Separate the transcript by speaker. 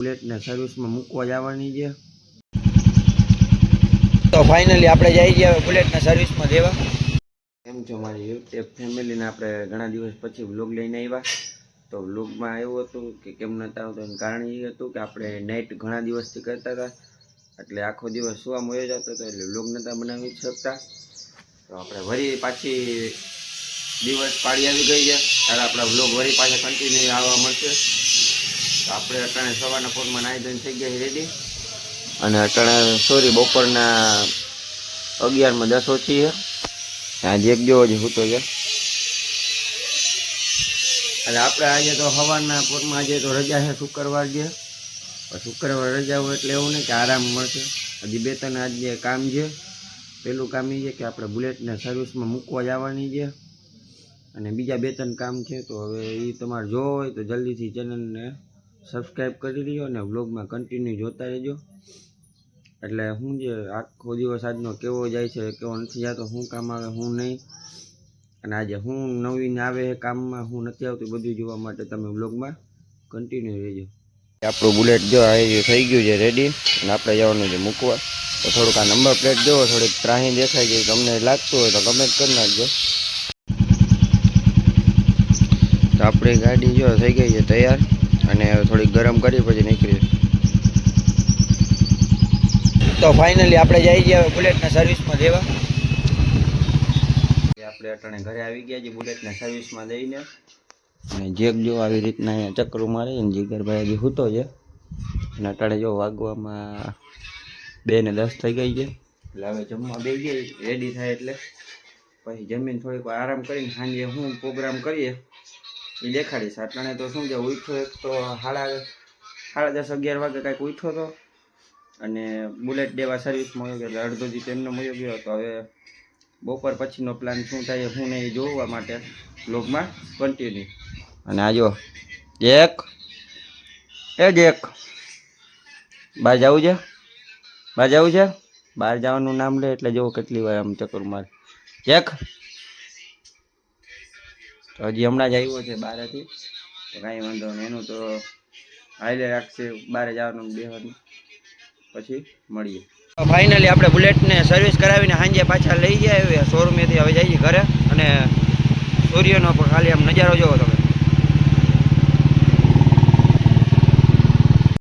Speaker 1: Bullet ને service માં મૂકવા જવાની છે તો ફાઇનલી આપણે જઈ ગયા બુલેટ ને સર્વિસ માં દેવા। કેમ છો મારી યુટ્યુબ ફેમિલી ને આપણે ઘણા દિવસ પછી વ્લોગ લઈને આવ્યા। તો વ્લોગ માં એવું હતું કે કેમ નતા આવતો એનું કારણ એ હતું કે આપણે નાઈટ ઘણા દિવસથી કરતા હતા એટલે આખો દિવસ સુવા મોયો જતો હતો એટલે વ્લોગ નતા બનાવી શકતા। તો આપણે વળી પાછી દિવસ પાડી આવી ગઈ છે ત્યારે આપણા વ્લોગ વળી પાછા કન્ટિન્યુ આવવા મળશે। તો આપણે અટાણે સવારના પોરમાં નાહી ધોઈને થઈ ગયા રેડી અને અટાણે સોરી બપોરના 11:10 ઓછી છે। આજે એક જેવો જ સૂતો છે એટલે આપણે આજે તો સવારના પોરમાં આજે તો રજા છે શુક્રવાર છે। શુક્રવાર રજા હોય એટલે એવું નહીં કે આરામ મળશે। હજી બે ત્રણ આજે કામ છે। પહેલું કામ એ છે કે આપણે બુલેટને સર્વિસમાં મૂકવા જવાની છે અને બીજા બે ત્રણ કામ છે। તો હવે એ તમારે જોવો હોય તો જલ્દીથી ચેનલને સબસ્ક્રાઈબ કરી લ્યો અને વ્લોગમાં કન્ટિન્યુ જોતા રહેજો। એટલે શું છે આખો દિવસ આજનો કેવો જાય છે કેવો નથી જતો, શું કામ આવે શું નહીં, અને આજે શું નવીન આવે કામમાં શું નથી આવતું બધું જોવા માટે તમે વ્લોગમાં કન્ટિન્યુ રહેજો। આપણું બુલેટ જો આ થઈ ગયું છે રેડી અને આપણે જવાનું છે મૂકવા। તો થોડુંક આ નંબર પ્લેટ જોવો થોડીક ત્રાહી દેખાય છે, તમને લાગતું હોય તો કમેન્ટ કરી નાખજો। તો આપણી ગાડી જો થઈ ગઈ છે તૈયાર અને થોડીક ગરમ કરી પછી નીકળી। તો ફાઇનલી આપણે જઈ ગયા બુલેટના સર્વિસમાં દેવા। આપણે અટાણે ઘરે આવી ગયા છીએ બુલેટના સર્વિસમાં દઈને અને જેક જો આવી રીતના અહીંયા ચક્કરું મારે છે ને જીગરભાઈ હજી સૂતો છે અને અટાણે જો વાગવામાં 2:10 થઈ ગઈ છે એટલે હવે જમવા બે ગઈ રેડી થાય એટલે પછી જમીન થોડીક આરામ કરીને સાંજે શું પ્રોગ્રામ કરીએ એ દેખાડીશ। અટાણે તો શું છે ઉઠ્યો એક તો 10:30-11 વાગે કાંઈક ઉઠ્યો હતો અને બુલેટ દેવા સર્વિસમાં ગયો એટલે અડધોથી તેમનો મળ્યો ગયો હતો। હવે બપોર પછીનો પ્લાન શું થાય શું નહીં એ જોવા માટે વ્લોગમાં કન્ટિન્યુ। અને આ જો જેક બહાર જવું છે, બહાર જવાનું નામ લે એટલે જુઓ કેટલી વાર આમ ચક્કર મારે જેક। તો હજી હમણાં જ આવ્યો છે બહારથી તો કાંઈ વાંધો નહીં, એનું તો હાઈલે રાખશે બહાર જવાનું બેવાનું પછી મળીએ। ફાઇનલી આપણે બુલેટને સર્વિસ કરાવીને સાંજે પાછા લઈ ગયા શોરૂમેથી હવે જઈએ ઘરે અને સૂર્યનો પણ ખાલી આમ નજારો જોવો તમે।